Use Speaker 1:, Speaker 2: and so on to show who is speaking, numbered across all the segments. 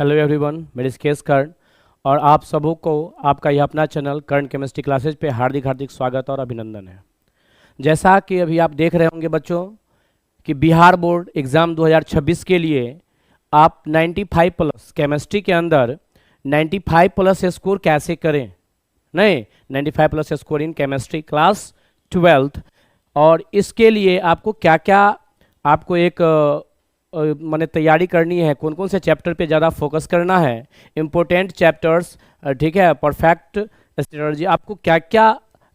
Speaker 1: Hello everyone, मेरे case कर्ण और आप सबों को आपका यह अपना चैनल कर्ण केमिस्ट्री क्लासेज पे हार्दिक हार्दिक स्वागत और अभिनंदन है। जैसा कि अभी आप देख रहे होंगे बच्चों कि बिहार बोर्ड एग्ज़ाम 2026 के लिए आप 95 प्लस केमिस्ट्री के अंदर 95 प्लस स्कोर कैसे करें, नहीं 95 plus score in chemistry class 12th, और इसके लिए आपको क्या क्या आपको एक माने तैयारी करनी है, कौन कौन से चैप्टर पे ज़्यादा फोकस करना है, इम्पोर्टेंट चैप्टर्स, ठीक है, परफेक्ट स्ट्रेटजी, आपको क्या क्या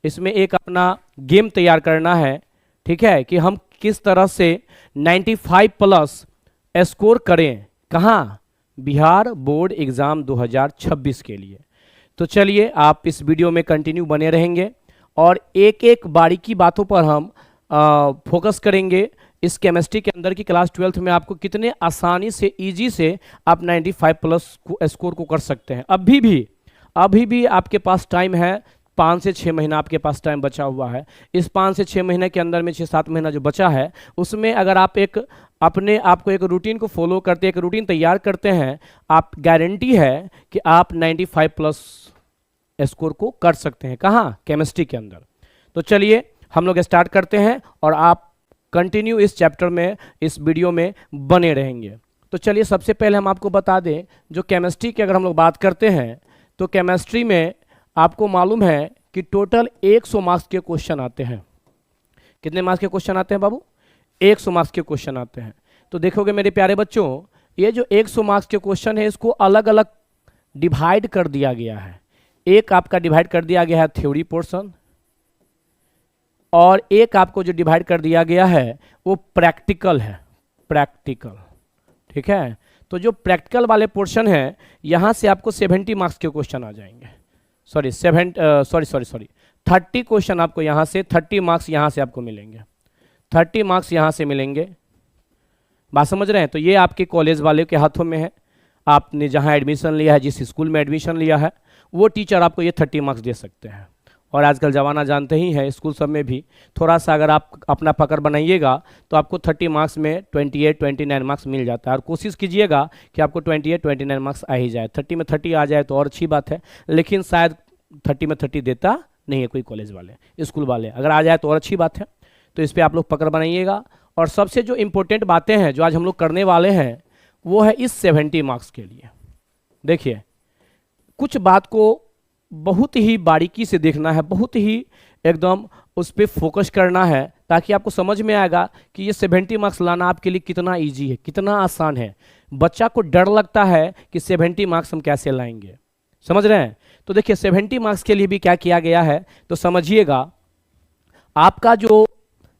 Speaker 1: इसमें एक अपना गेम तैयार करना है, ठीक है, कि हम किस तरह से 95 प्लस स्कोर करें, कहाँ, बिहार बोर्ड एग्ज़ाम 2026 के लिए। तो चलिए आप इस वीडियो में कंटिन्यू बने रहेंगे और एक एक बारीकी बातों पर हम फोकस करेंगे। इस केमिस्ट्री के अंदर की क्लास 12th में आपको कितने आसानी से इजी से आप 95 प्लस स्कोर को कर सकते हैं। अभी भी आपके पास टाइम है, 5 से 6 महीना आपके पास टाइम बचा हुआ है। इस 5 से 6 महीने के अंदर में 6-7 महीना जो बचा है उसमें अगर आप एक अपने आप को एक रूटीन को फॉलो करते हैं, एक रूटीन तैयार करते हैं, आप गारंटी है कि आप 95 प्लस स्कोर को कर सकते हैं। कहाँ, केमिस्ट्री के अंदर। तो चलिए हम लोग स्टार्ट करते हैं और आप कंटिन्यू इस चैप्टर में, इस वीडियो में बने रहेंगे। तो चलिए सबसे पहले हम आपको बता दें, जो केमिस्ट्री की अगर हम लोग बात करते हैं तो केमिस्ट्री में आपको मालूम है कि टोटल 100 मार्क्स के क्वेश्चन आते हैं। कितने मार्क्स के क्वेश्चन आते हैं बाबू? 100 मार्क्स के क्वेश्चन आते हैं। तो देखोगे मेरे प्यारे बच्चों, ये जो 100 मार्क्स के क्वेश्चन है इसको अलग अलग डिवाइड कर दिया गया है। एक आपका डिवाइड कर दिया गया है थ्योरी पोर्शन, और एक आपको जो डिवाइड कर दिया गया है वो प्रैक्टिकल है, प्रैक्टिकल, ठीक है। तो जो प्रैक्टिकल वाले पोर्शन है यहाँ से आपको 70 मार्क्स के क्वेश्चन आ जाएंगे। सॉरी 30 क्वेश्चन आपको यहाँ से, 30 मार्क्स यहाँ से आपको मिलेंगे, 30 मार्क्स यहाँ से मिलेंगे। बात समझ रहे हैं? तो ये आपके कॉलेज वाले के हाथों में है। आपने जहाँ एडमिशन लिया है, जिस स्कूल में एडमिशन लिया है, वो टीचर आपको ये 30 मार्क्स दे सकते हैं। और आजकल ज़माना जानते ही हैं, स्कूल सब में भी थोड़ा सा अगर आप अपना पकड़ बनाइएगा तो आपको 30 मार्क्स में 28-29 मार्क्स मिल जाता है। और कोशिश कीजिएगा कि आपको 28-29 मार्क्स आ ही जाए। 30 में 30 आ जाए तो और अच्छी बात है, लेकिन शायद 30 में 30 देता नहीं है कोई कॉलेज वाले, स्कूल वाले। अगर आ जाए तो और अच्छी बात है। तो इस पर आप लोग पकड़ बनाइएगा। और सबसे जो इम्पोर्टेंट बातें हैं जो आज हम लोग करने वाले हैं वो है इस 70 मार्क्स के लिए। देखिए, कुछ बात को बहुत ही बारीकी से देखना है, बहुत ही एकदम उस पर फोकस करना है, ताकि आपको समझ में आएगा कि ये 70 मार्क्स लाना आपके लिए कितना इजी है, कितना आसान है। बच्चा को डर लगता है कि 70 मार्क्स हम कैसे लाएंगे, समझ रहे हैं? तो देखिए 70 मार्क्स के लिए भी क्या किया गया है, तो समझिएगा। आपका जो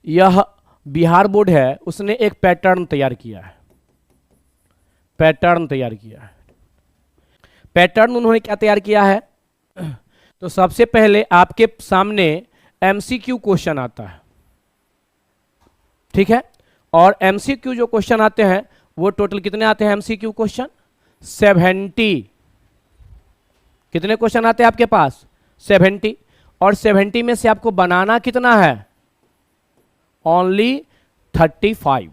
Speaker 1: यह बिहार बोर्ड है उसने एक पैटर्न तैयार किया है, पैटर्न तैयार किया है। पैटर्न उन्होंने क्या तैयार किया है? तो सबसे पहले आपके सामने एमसीक्यू क्वेश्चन आता है, ठीक है। और एमसीक्यू जो क्वेश्चन आते हैं वो टोटल कितने आते हैं एमसीक्यू क्वेश्चन? 70। कितने क्वेश्चन आते हैं आपके पास? 70। और 70 में से आपको बनाना कितना है? ओनली 35।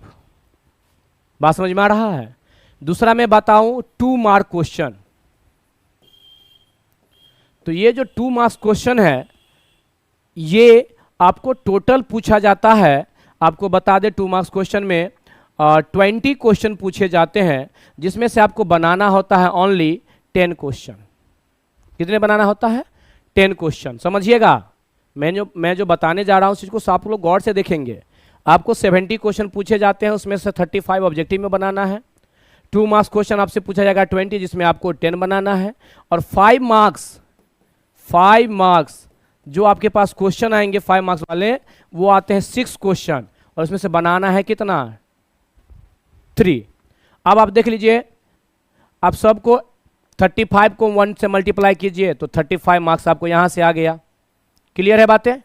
Speaker 1: बात समझ में आ रहा है? दूसरा मैं बताऊं, 2 मार्क क्वेश्चन। तो ये जो 2 मार्क्स क्वेश्चन है ये आपको टोटल पूछा जाता है। आपको बता दें 2 मार्क्स क्वेश्चन में 20 क्वेश्चन पूछे जाते हैं, जिसमें से आपको बनाना होता है ओनली 10 क्वेश्चन। कितने बनाना होता है? 10 क्वेश्चन। समझिएगा, मैं जो बताने जा रहा हूँ उस चीज़ को आप लोग गौर से देखेंगे। आपको 70 क्वेश्चन पूछे जाते हैं, उसमें से 35 ऑब्जेक्टिव में बनाना है। 2 मार्क्स क्वेश्चन आपसे पूछा जाएगा 20, जिसमें आपको 10 बनाना है। और 5 मार्क्स जो आपके पास क्वेश्चन आएंगे 5 मार्क्स वाले, वो आते हैं 6 क्वेश्चन, और उसमें से बनाना है कितना? 3। अब आप देख लीजिए, आप सबको 35 को 1 से मल्टीप्लाई कीजिए तो 35 मार्क्स आपको यहां से आ गया। क्लियर है बातें?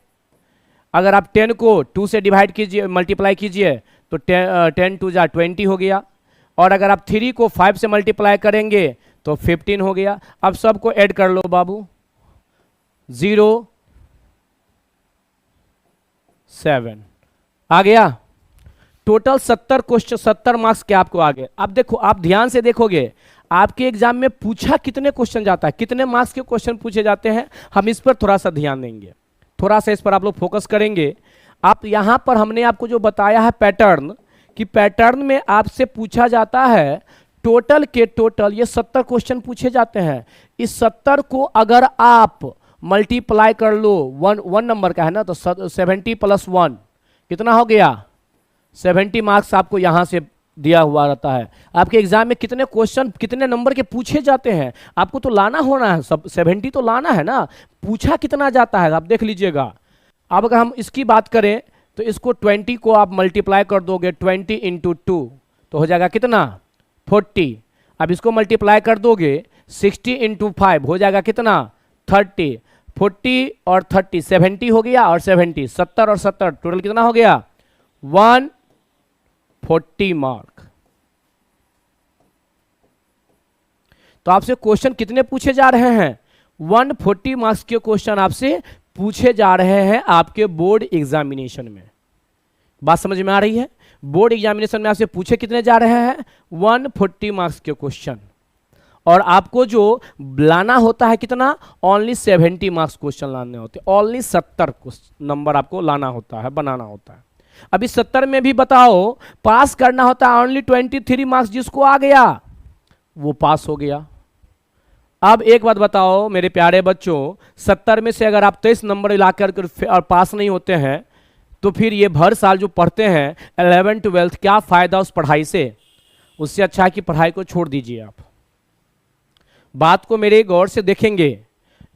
Speaker 1: अगर आप 10 को 2 से डिवाइड कीजिए, मल्टीप्लाई कीजिए तो 10 2 जा 20 हो गया। और अगर आप 3 को 5 से मल्टीप्लाई करेंगे तो 15 हो गया। अब सबको ऐड कर लो बाबू, 0 7 आ गया। टोटल 70 क्वेश्चन, 70 मार्क्स के आपको आ गए। अब देखो, आप ध्यान से देखोगे, आपके एग्जाम में पूछा कितने क्वेश्चन जाता है, कितने मार्क्स के क्वेश्चन पूछे जाते हैं, हम इस पर थोड़ा सा ध्यान देंगे, थोड़ा सा इस पर आप लोग फोकस करेंगे। आप यहाँ पर हमने आपको जो बताया है पैटर्न, कि पैटर्न में आपसे पूछा जाता है टोटल के टोटल ये 70 क्वेश्चन पूछे जाते हैं। इस 70 को अगर आप मल्टीप्लाई कर लो, वन नंबर का है ना, तो 70 + 1 कितना हो गया, 70 मार्क्स आपको यहाँ से दिया हुआ रहता है। आपके एग्जाम में कितने क्वेश्चन कितने नंबर के पूछे जाते हैं, आपको तो लाना होना है, सब 70 तो लाना है ना, पूछा कितना जाता है आप देख लीजिएगा। अब अगर हम इसकी बात करें तो इसको 20 को आप मल्टीप्लाई कर दोगे 20 × 2 तो हो जाएगा कितना 40। अब इसको मल्टीप्लाई कर दोगे 60 × 5 हो जाएगा कितना 30। 40 और 30 70 हो गया, और 70 70 और 70 टोटल कितना हो गया 140 मार्क। तो आपसे क्वेश्चन कितने पूछे जा रहे हैं, 140 मार्क्स के क्वेश्चन आपसे पूछे जा रहे हैं आपके बोर्ड एग्जामिनेशन में। बात समझ में आ रही है, बोर्ड एग्जामिनेशन में आपसे पूछे कितने जा रहे हैं 140 मार्क्स के क्वेश्चन, और आपको जो लाना होता है कितना ओनली 70 मार्क्स क्वेश्चन लाने होते हैं, ओनली 70 नंबर आपको लाना होता है, बनाना होता है। अभी 70 में भी बताओ पास करना होता है ओनली 23 मार्क्स, जिसको आ गया वो पास हो गया। अब एक बात बताओ मेरे प्यारे बच्चों, 70 में से अगर आप 23 नंबर लाकर और पास नहीं होते हैं तो फिर ये भर साल जो पढ़ते हैं 11th 12th क्या फायदा उस पढ़ाई से। उससे अच्छा है कि पढ़ाई को छोड़ दीजिए आप। बात को मेरे गौर से देखेंगे,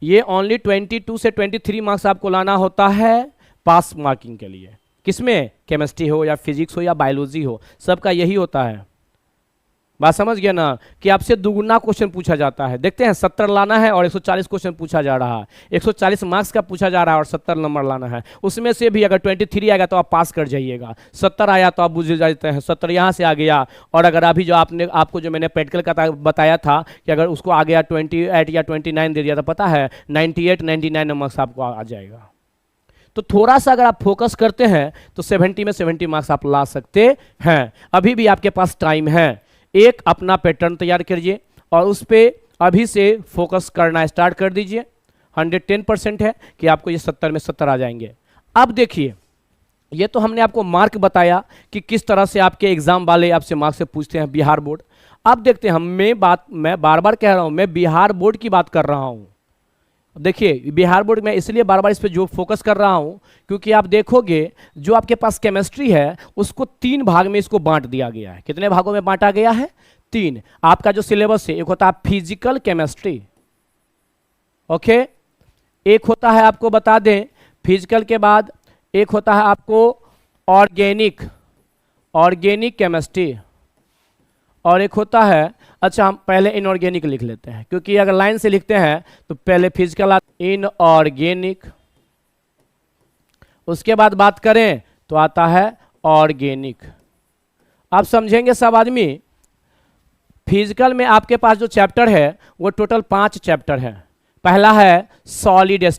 Speaker 1: ये ओनली 22 से 23 मार्क्स आपको लाना होता है पास मार्किंग के लिए। किसमें, केमिस्ट्री हो या फिजिक्स हो या बायोलॉजी हो, सबका यही होता है। बात समझ गया ना, कि आपसे दुगुना क्वेश्चन पूछा जाता है। देखते हैं 70 लाना है और 140 क्वेश्चन पूछा जा रहा है, 140 मार्क्स का पूछा जा रहा है और 70 नंबर लाना है। उसमें से भी अगर 23 आएगा तो आप पास कर जाइएगा, 70 आया तो आप बुझ जाते हैं 70 यहाँ से आ गया, और अगर अभी जो आपको जो मैंने प्रैक्टिकल का बताया था कि अगर उसको आ गया 28 या 29 दे दिया तो पता है 98 99 नंबर आपको आ जाएगा। तो थोड़ा सा अगर आप फोकस करते हैं तो 70 में 70 मार्क्स आप ला सकते हैं। अभी भी आपके पास टाइम है, एक अपना पैटर्न तैयार करिए और उस पर अभी से फोकस करना स्टार्ट कर दीजिए। 110% है कि आपको ये 70 में 70 आ जाएंगे। अब देखिए, ये तो हमने आपको मार्क बताया कि किस तरह से आपके एग्जाम वाले आपसे मार्क्स से पूछते हैं बिहार बोर्ड। अब देखते हैं, मैं बार बार कह रहा हूं, मैं बिहार बोर्ड की बात कर रहा हूं। देखिए बिहार बोर्ड में इसलिए बार बार इस पे जो फोकस कर रहा हूं क्योंकि आप देखोगे जो आपके पास केमिस्ट्री है उसको 3 भाग में इसको बांट दिया गया है। कितने भागों में बांटा गया है, 3। आपका जो सिलेबस है, एक होता है फिजिकल केमिस्ट्री, ओके, एक होता है आपको बता दें फिजिकल के बाद एक होता है आपको ऑर्गेनिक केमिस्ट्री, और एक होता है, अच्छा हम पहले इनऑर्गेनिक लिख लेते हैं क्योंकि अगर लाइन से लिखते हैं तो पहले फिजिकल इनऑर्गेनिक, उसके बाद बात करें तो आता है ऑर्गेनिक। आप समझेंगे सब आदमी। फिजिकल में आपके पास जो चैप्टर है वो टोटल 5 चैप्टर है। पहला है सॉलिड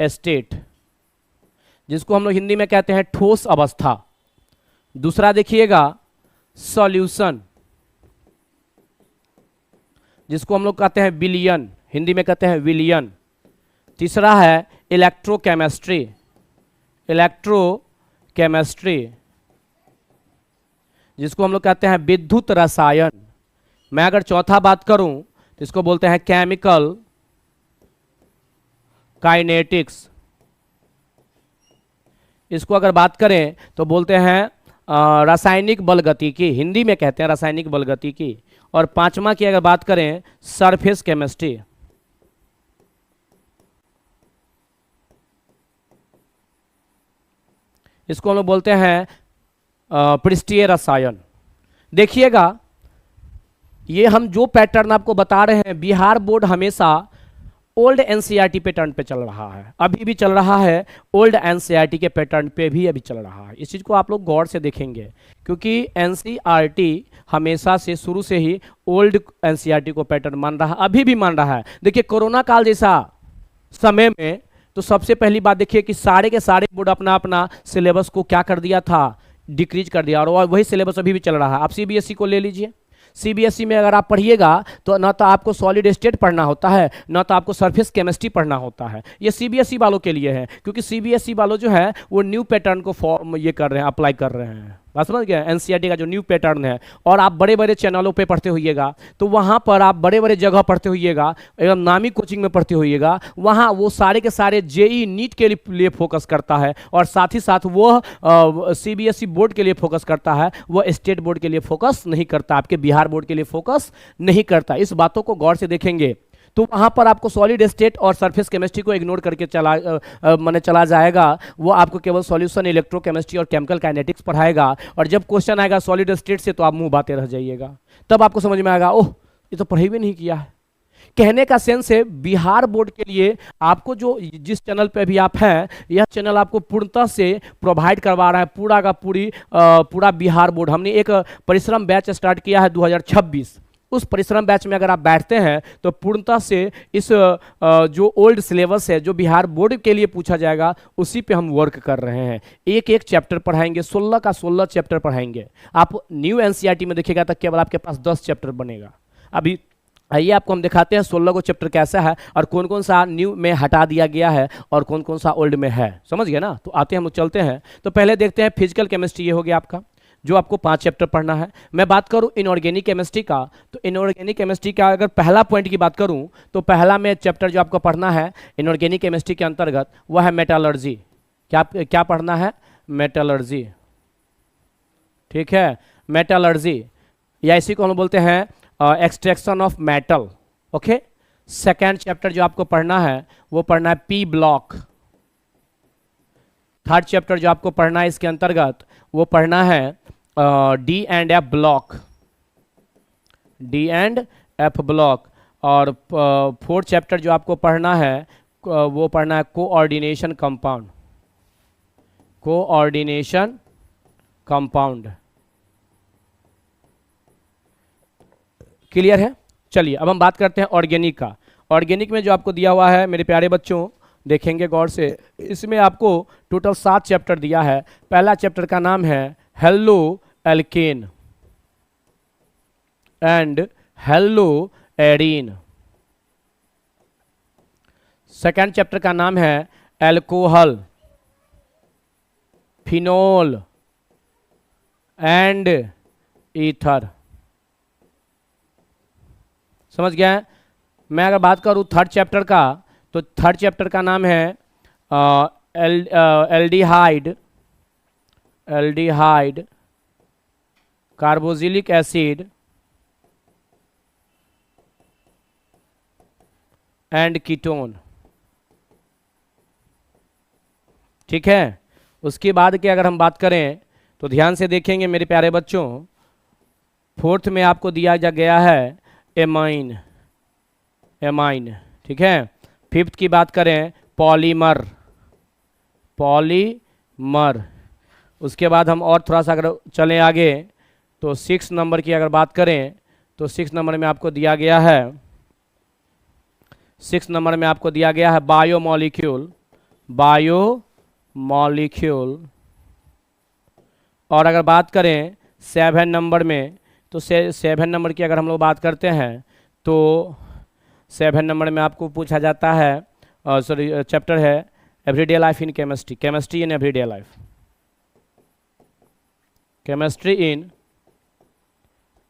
Speaker 1: स्टेट जिसको हम लोग हिंदी में कहते हैं ठोस अवस्था। दूसरा देखिएगा सॉल्यूशन जिसको हम लोग कहते हैं विलयन, हिंदी में कहते हैं विलयन। तीसरा है इलेक्ट्रोकेमिस्ट्री जिसको हम लोग कहते हैं विद्युत रसायन। मैं अगर चौथा बात करूं तो इसको बोलते हैं केमिकल काइनेटिक्स। इसको अगर बात करें तो बोलते हैं रासायनिक बलगतिकी, हिंदी में कहते हैं रासायनिक बलगतिकी। और 5वां की अगर बात करें सरफेस केमिस्ट्री। इसको हम लोग बोलते हैं पृष्ठीय रसायन। देखिएगा ये हम जो पैटर्न आपको बता रहे हैं, बिहार बोर्ड हमेशा ओल्ड एनसीईआरटी पैटर्न पे चल रहा है, अभी भी चल रहा है, ओल्ड एनसीईआरटी के पैटर्न पे भी अभी चल रहा है। इस चीज़ को आप लोग गौर से देखेंगे क्योंकि एनसीईआरटी हमेशा से शुरू से ही ओल्ड एनसीईआरटी को पैटर्न मान रहा है, अभी भी मान रहा है। देखिए कोरोना काल जैसा समय में तो सबसे पहली बात देखिए कि सारे के सारे बोर्ड अपना अपना सिलेबस को क्या कर दिया था, डिक्रीज कर दिया, और वही सिलेबस अभी भी चल रहा है। आप सीबीएसई को ले लीजिए, सीबीएसई में अगर आप पढ़िएगा तो ना तो आपको सॉलिड स्टेट पढ़ना होता है, ना तो आपको सरफेस केमिस्ट्री पढ़ना होता है। ये सीबीएसई वालों के लिए है, क्योंकि सीबीएसई वालों जो है वो न्यू पैटर्न को फॉर्म ये कर रहे हैं, अप्लाई कर रहे हैं। बात समझ गए, एनसीईआरटी का जो न्यू पैटर्न है। और आप बड़े बड़े चैनलों पे पढ़ते होइएगा, तो वहाँ पर आप बड़े बड़े जगह पढ़ते होइएगा, एकदम नामी कोचिंग में पढ़ते होइएगा, वहाँ वो सारे के सारे जेई नीट के लिए फोकस करता है, और साथ ही साथ वो सीबीएसई बोर्ड के लिए फोकस करता है, वो स्टेट बोर्ड के लिए फोकस नहीं करता, आपके बिहार बोर्ड के लिए फोकस नहीं करता। इस बातों को गौर से देखेंगे तो वहाँ पर आपको सॉलिड स्टेट और सरफेस केमिस्ट्री को इग्नोर करके चला जाएगा। वो आपको केवल सॉल्यूशन, इलेक्ट्रोकेमिस्ट्री और केमिकल काइनेटिक्स पढ़ाएगा, और जब क्वेश्चन आएगा सॉलिड स्टेट से तो आप मुंह बाते रह जाइएगा। तब आपको समझ में आएगा, ओह ये तो पढ़ाई भी नहीं किया है। कहने का सेंस है, बिहार बोर्ड के लिए आपको जो जिस चैनल पे भी आप हैं, यह चैनल आपको पूर्णतः से प्रोवाइड करवा रहा है पूरा का पूरा बिहार बोर्ड। हमने एक परिश्रम बैच स्टार्ट किया है 2026। उस परिश्रम बैच में अगर आप बैठते हैं तो पूर्णतः से इस जो ओल्ड सिलेबस है, जो बिहार बोर्ड के लिए पूछा जाएगा, उसी पे हम वर्क कर रहे हैं। एक एक चैप्टर पढ़ाएंगे, 16 का 16 चैप्टर पढ़ाएंगे। आप न्यू एनसीईआरटी में देखिएगा तो केवल आपके पास 10 चैप्टर बनेगा। अभी आइए आपको हम दिखाते हैं 16 को चैप्टर कैसा है, और कौन कौन सा न्यू में हटा दिया गया है और कौन कौन सा ओल्ड में है। समझ गए ना? तो आते हैं, हम लोग चलते हैं। तो पहले देखते हैं फिजिकल केमिस्ट्री, ये हो गया आपका, जो आपको 5 चैप्टर पढ़ना है। मैं बात करूं इनऑर्गेनिक केमिस्ट्री का, तो इनऑर्गेनिक केमिस्ट्री का अगर पहला पॉइंट की बात करूं तो पहला में चैप्टर जो आपको पढ़ना है इनऑर्गेनिक केमिस्ट्री के अंतर्गत, वह है मेटालर्जी। क्या पढ़ना है? मेटालर्जी। ठीक है, मेटालर्जी, या इसी को हम बोलते हैं extraction of metal. Okay, second chapter जो आपको पढ़ना है वो पढ़ना है पी ब्लॉक। थर्ड चैप्टर जो आपको पढ़ना है इसके अंतर्गत वो पढ़ना है D and F block, D and F block. और फोर्थ चैप्टर जो आपको पढ़ना है वो पढ़ना है coordination compound, coordination compound. Clear है? चलिए अब हम बात करते हैं ऑर्गेनिक का। ऑर्गेनिक में जो आपको दिया हुआ है मेरे प्यारे बच्चों, देखेंगे गौर से, इसमें आपको टोटल 7 चैप्टर दिया है। पहला चैप्टर का नाम है halo alkane and hello arene. Second chapter का नाम है एल्कोहल, फिनोल एंड ईथर। समझ गया? मैं अगर बात करूं थर्ड चैप्टर का, तो थर्ड चैप्टर का नाम है aldehyde, carboxylic acid and ketone. ठीक है, उसके बाद की अगर हम बात करें तो ध्यान से देखेंगे मेरे प्यारे बच्चों, फोर्थ में आपको दिया गया है एमाइन। ठीक है, फिफ्थ की बात करें पॉलीमर। उसके बाद हम और थोड़ा सा अगर चलें आगे तो 6 नंबर की अगर बात करें तो 6 नंबर में आपको दिया गया है, 6 नंबर में आपको दिया गया है बायोमॉलिक्यूल। और अगर बात करें 7 नंबर में, तो 7 नंबर की अगर हम लोग बात करते हैं तो 7 नंबर में आपको पूछा जाता है, चैप्टर है everyday life in chemistry, chemistry in everyday life, chemistry in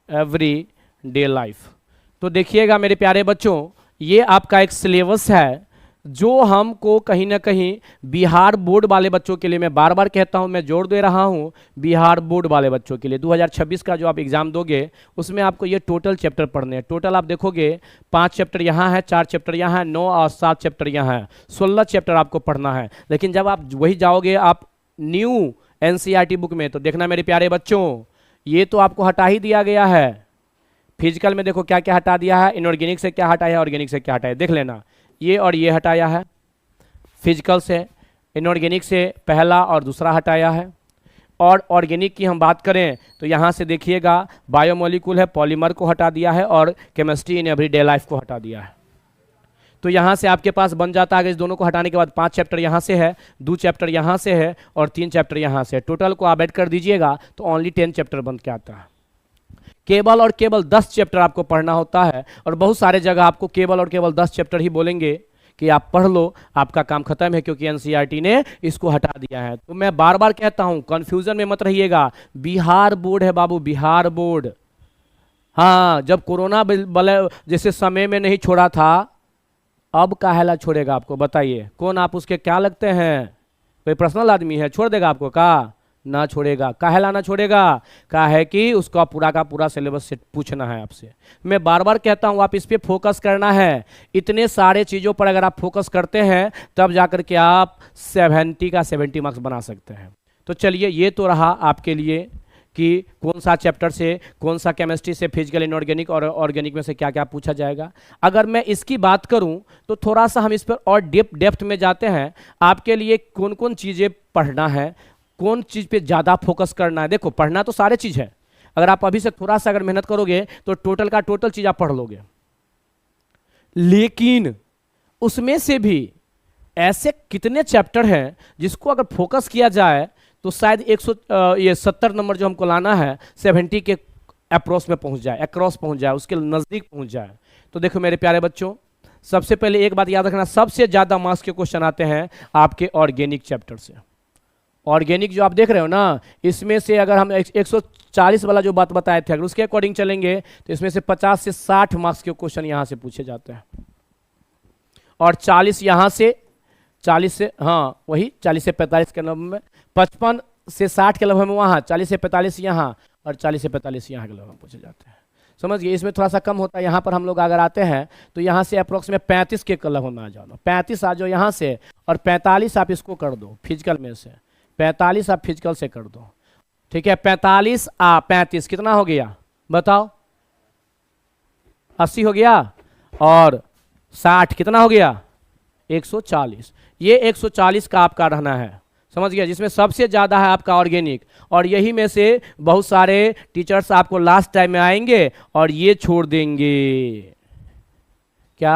Speaker 1: everyday life. तो देखिएगा मेरे प्यारे बच्चों, ये आपका एक सिलेबस है जो हमको कहीं ना कहीं बिहार बोर्ड वाले बच्चों के लिए, मैं बार बार कहता हूं, मैं जोर दे रहा हूं, बिहार बोर्ड वाले बच्चों के लिए 2026 का जो आप एग्जाम दोगे उसमें आपको ये टोटल चैप्टर पढ़ने हैं। टोटल आप देखोगे 5 चैप्टर यहाँ है, 4 चैप्टर यहाँ है, 9 और 7 चैप्टर यहाँ है, 16 चैप्टर आपको पढ़ना है। लेकिन जब आप वही जाओगे आप न्यू एनसीईआरटी बुक में, तो देखना मेरे प्यारे बच्चों, ये तो आपको हटा ही दिया गया है। फिजिकल में देखो क्या क्या हटा दिया है, इनऑर्गेनिक से क्या हटाया है, ऑर्गेनिक से क्या हटाया, देख लेना। ये और ये हटाया है फिजिकल से, इनऑर्गेनिक से पहला और दूसरा हटाया है। और ऑर्गेनिक की हम बात करें तो यहाँ से देखिएगा बायोमोलिक्यूल है, पॉलीमर को हटा दिया है, और केमिस्ट्री इन एवरीडे लाइफ को हटा दिया है। तो यहाँ से आपके पास बन जाता है, इस दोनों को हटाने के बाद 5 चैप्टर यहाँ से है, 2 चैप्टर यहाँ से है और 3 चैप्टर यहाँ से। टोटल को आप ऐड कर दीजिएगा तो ओनली 10 चैप्टर बन के आता है। केवल और केवल 10 चैप्टर आपको पढ़ना होता है और बहुत सारे जगह आपको केवल और केवल 10 चैप्टर ही बोलेंगे कि आप पढ़ लो, आपका काम खत्म है, क्योंकि एनसीईआरटी ने इसको हटा दिया है। तो मैं बार बार कहता हूं, कंफ्यूजन में मत रहिएगा। बिहार बोर्ड है बाबू, बिहार बोर्ड। हाँ, जब कोरोना जैसे समय में नहीं छोड़ा था, अब काहेला छोड़ेगा आपको, बताइए? कौन आप उसके क्या लगते हैं? कोई पर्सनल आदमी है छोड़ देगा आपको? का ना छोड़ेगा। काहेला ना छोड़ेगा? का है कि उसका पूरा का पूरा सिलेबस से पूछना है आपसे। मैं बार बार कहता हूं, आप इस पे फोकस करना है। इतने सारे चीज़ों पर अगर आप फोकस करते हैं तब जाकर के आप 70 का 70 मार्क्स बना सकते हैं। तो चलिए, ये तो रहा आपके लिए कि कौन सा चैप्टर से, कौन सा केमिस्ट्री से, फिजिकल इनऑर्गेनिक और ऑर्गेनिक में से क्या क्या पूछा जाएगा। अगर मैं इसकी बात करूं तो थोड़ा सा हम इस पर और डेप्थ में जाते हैं। आपके लिए कौन कौन चीज़ें पढ़ना है, कौन चीज़ पे ज़्यादा फोकस करना है। देखो, पढ़ना तो सारे चीज़ है, अगर आप अभी से थोड़ा सा अगर मेहनत करोगे तो टोटल का टोटल चीज़ आप पढ़ लोगे। लेकिन उसमें से भी ऐसे कितने चैप्टर हैं जिसको अगर फोकस किया जाए तो शायद 170 नंबर जो हमको लाना है 70 के अप्रोच में पहुंच जाए, अक्रॉस पहुंच जाए, उसके नज़दीक पहुंच जाए। तो देखो मेरे प्यारे बच्चों, सबसे पहले एक बात याद रखना, सबसे ज़्यादा मार्क्स के क्वेश्चन आते हैं आपके ऑर्गेनिक चैप्टर से। ऑर्गेनिक जो आप देख रहे हो ना, इसमें से अगर हम 140 वाला जो बात बताए थे, अगर उसके अकॉर्डिंग चलेंगे तो इसमें से 50 से 60 मार्क्स के क्वेश्चन यहाँ से पूछे जाते हैं और 40 यहाँ से, 40 से, हाँ वही 40 से 45 के नंबर में, 55 से 60 के लगभग में वहाँ, 40 से 45 यहाँ और 40 से 45 यहाँ के लगभग पूछे जाते हैं। समझिए, इसमें थोड़ा सा कम होता है। यहाँ पर हम लोग अगर आते हैं तो यहाँ से अप्रोक्सीमेट 35 के लगभग में आ जाओ, 35 आ जाओ यहाँ से और 45 आप इसको कर दो फिजिकल में से, 45 आप फिजिकल से कर दो, ठीक है। 45 35 कितना हो गया बताओ? 80 हो गया और 60 कितना हो गया? 140। ये 140 का आपका रहना है, समझ गया, जिसमें सबसे ज़्यादा है आपका ऑर्गेनिक। और यही में से बहुत सारे टीचर्स आपको लास्ट टाइम में आएंगे और ये छोड़ देंगे। क्या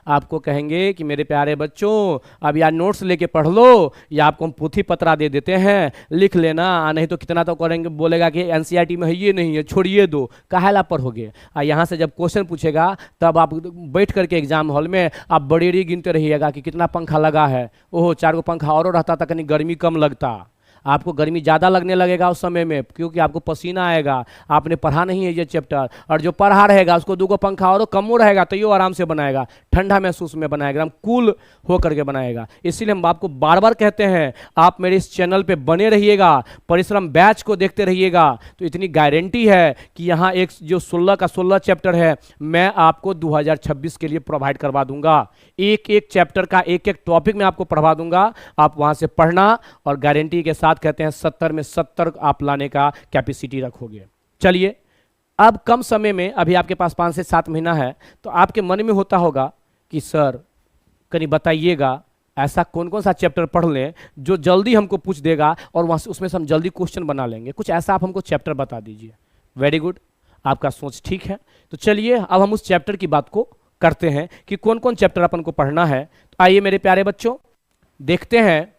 Speaker 1: आपको कहेंगे कि मेरे प्यारे बच्चों अब यार नोट्स लेके पढ़ लो, या आपको हम पोथी पत्रा दे देते हैं लिख लेना, नहीं तो कितना तो करेंगे, बोलेगा कि एनसीईआरटी में है ये नहीं है, छोड़िए दो, काहेला पढ़ोगे। यहाँ से जब क्वेश्चन पूछेगा तब आप बैठ करके एग्जाम हॉल में आप बड़ेरी गिनते रहिएगा कि कितना पंखा लगा है। ओहो, 4 पंखा और रहता था, कहीं गर्मी कम लगता। आपको गर्मी ज़्यादा लगने लगेगा उस समय में, क्योंकि आपको पसीना आएगा, आपने पढ़ा नहीं है ये चैप्टर। और जो पढ़ा रहेगा उसको 2 पंखा और कम रहेगा तो ये आराम से बनाएगा, ठंडा महसूस में बनाएगा, हम कूल हो करके बनाएगा। इसीलिए हम आपको बार बार कहते हैं आप मेरे इस चैनल पे बने रहिएगा, परिश्रम बैच को देखते रहिएगा, तो इतनी गारंटी है कि यहाँ एक जो 16 का 16 चैप्टर है मैं आपको 2026 के लिए प्रोवाइड करवा दूंगा। एक एक चैप्टर का एक एक टॉपिक में आपको पढ़वा दूंगा, आप वहाँ से पढ़ना और गारंटी के साथ कहते हैं 70 में 70 आप लाने का कैपेसिटी रखोगे। चलिए, अब कम समय में, अभी आपके पास 5 से 7 महीना है, तो आपके मन में होता होगा कि सर कहीं बताइएगा ऐसा कौन कौन सा चैप्टर पढ़ लें जो जल्दी हमको पूछ देगा और वहाँ से उसमें से हम जल्दी क्वेश्चन बना लेंगे, कुछ ऐसा आप हमको चैप्टर बता दीजिए। वेरी गुड, आपका सोच ठीक है। तो चलिए अब हम उस चैप्टर की बात को करते हैं कि कौन कौन चैप्टर अपन को पढ़ना है। तो आइए मेरे प्यारे बच्चों देखते हैं,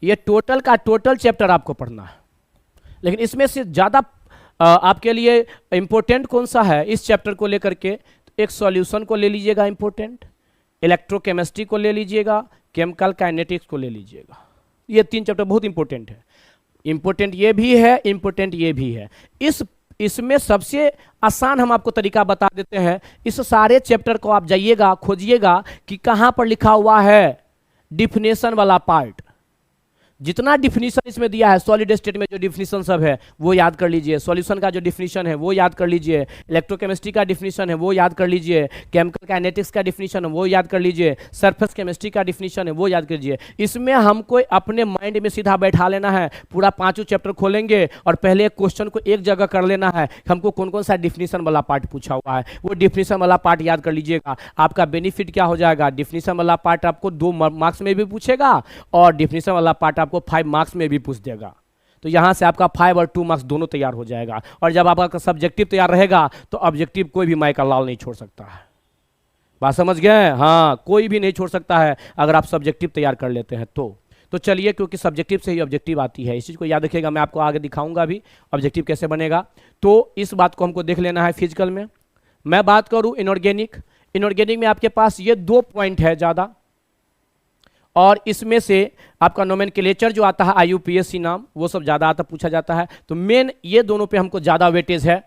Speaker 1: ये टोटल का टोटल चैप्टर आपको पढ़ना है, लेकिन इसमें से ज़्यादा आपके लिए इंपॉर्टेंट कौन सा है इस चैप्टर को लेकर के? तो एक सॉल्यूशन को ले लीजिएगा इंपॉर्टेंट, इलेक्ट्रोकेमिस्ट्री को ले लीजिएगा, केमिकल काइनेटिक्स को ले लीजिएगा। ये 3 चैप्टर बहुत इंपॉर्टेंट है। इंपॉर्टेंट ये भी है, इंपॉर्टेंट ये भी है। इसमें सबसे आसान हम आपको तरीका बता देते हैं। इस सारे चैप्टर को आप जाइएगा, खोजिएगा कि कहाँ पर लिखा हुआ है डिफिनेशन वाला पार्ट। जितना डिफिनीशन इसमें दिया है, सॉलिड स्टेट में जो डिफिनीशन सब है वो याद कर लीजिए, सॉल्यूशन का जो डिफिनीशन है वो याद कर लीजिए, इलेक्ट्रोकेमिस्ट्री का डिफिनीशन है वो याद कर लीजिए, केमिकल काइनेटिक्स का डिफिनीशन है वो याद कर लीजिए, सरफेस केमिस्ट्री का डिफिनीशन है वो याद कर लीजिए। इसमें हमको अपने माइंड में सीधा बैठा लेना है, पूरा 5 चैप्टर खोलेंगे और पहले एक क्वेश्चन को एक जगह कर लेना है, हमको कौन कौन सा डिफिनीशन वाला पार्ट पूछा हुआ है, वो डिफिनीशन वाला पार्ट याद कर लीजिएगा। आपका बेनिफिट क्या हो जाएगा, डिफिनीशन वाला पार्ट आपको 2 मार्क्स में भी पूछेगा और डिफिनीशन वाला पार्ट आपको 5 मार्क्स में भी पूछ देगा। तो यहां से आपका 5 और 2 मार्क्स दोनों तैयार हो जाएगा। और जब आपका सब्जेक्टिव तैयार रहेगा तो ऑब्जेक्टिव कोई भी माई का लाल नहीं छोड़ सकता है। बात समझ गए? हाँ, कोई भी नहीं छोड़ सकता है अगर आप सब्जेक्टिव तैयार कर लेते हैं तो चलिए, क्योंकि सब्जेक्टिव से ही ऑब्जेक्टिव आती है, इस चीज़ को याद रखिएगा। मैं आपको आगे दिखाऊंगा भी ऑब्जेक्टिव कैसे बनेगा। तो इस बात को हमको देख लेना है फिजिकल में। मैं बात करूं इनऑर्गेनिक, इनऑर्गेनिक में आपके पास ये 2 पॉइंट है ज़्यादा, और इसमें से आपका नोमेनक्लेचर जो आता है IUPAC नाम, वो सब ज़्यादा आता पूछा जाता है। तो मेन ये दोनों पे हमको ज़्यादा वेटेज है,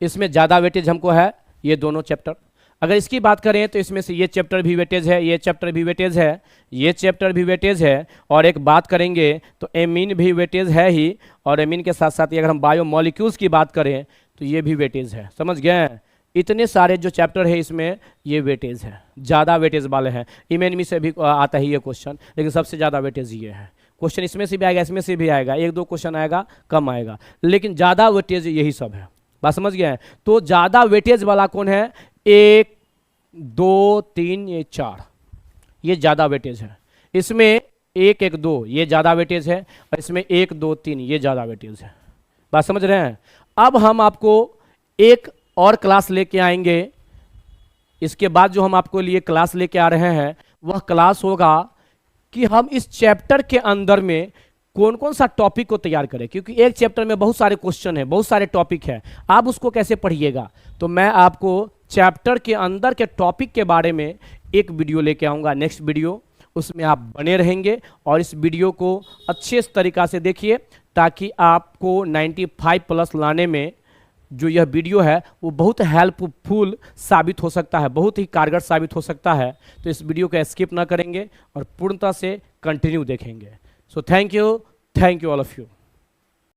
Speaker 1: इसमें ज़्यादा वेटेज हमको है ये दोनों चैप्टर। अगर इसकी बात करें तो इसमें से ये चैप्टर भी वेटेज है, ये चैप्टर भी वेटेज है, ये चैप्टर भी वेटेज है, और एक बात करेंगे तो एमीन भी वेटेज है ही, और एमीन के साथ साथ अगर हम बायोमोलिक्यूल्स की बात करें तो ये भी वेटेज है। समझ गए? इतने सारे जो चैप्टर है इसमें ये वेटेज है, ज़्यादा वेटेज वाले हैं। इमेनमी से भी आता है ये क्वेश्चन, लेकिन सबसे ज़्यादा वेटेज ये है। क्वेश्चन इसमें से भी आएगा, इसमें से भी आएगा, 1-2 क्वेश्चन आएगा, कम आएगा, लेकिन ज़्यादा वेटेज यही सब है। बात समझ गए हैं? तो ज़्यादा वेटेज वाला कौन है? 1, 2, 3, ये 4, ये ज़्यादा वेटेज है। इसमें 1, 1, 2 ये ज़्यादा वेटेज है, और इसमें 1, 2, 3 ये ज़्यादा वेटेज है। बात समझ रहे हैं? अब हम आपको एक और क्लास लेके आएंगे। इसके बाद जो हम आपको लिए क्लास लेके आ रहे हैं वह क्लास होगा कि हम इस चैप्टर के अंदर में कौन कौन सा टॉपिक को तैयार करें, क्योंकि एक चैप्टर में बहुत सारे क्वेश्चन है, बहुत सारे टॉपिक है, आप उसको कैसे पढ़िएगा। तो मैं आपको चैप्टर के अंदर के टॉपिक के बारे में एक वीडियो लेके आऊँगा, नेक्स्ट वीडियो, उसमें आप बने रहेंगे और इस वीडियो को अच्छे तरीक़ा से देखिए, ताकि आपको 95+ लाने में जो यह वीडियो है वो बहुत हेल्पफुल साबित हो सकता है, बहुत ही कारगर साबित हो सकता है। तो इस वीडियो को स्किप ना करेंगे और पूर्णतः से कंटिन्यू देखेंगे। So thank you all of you.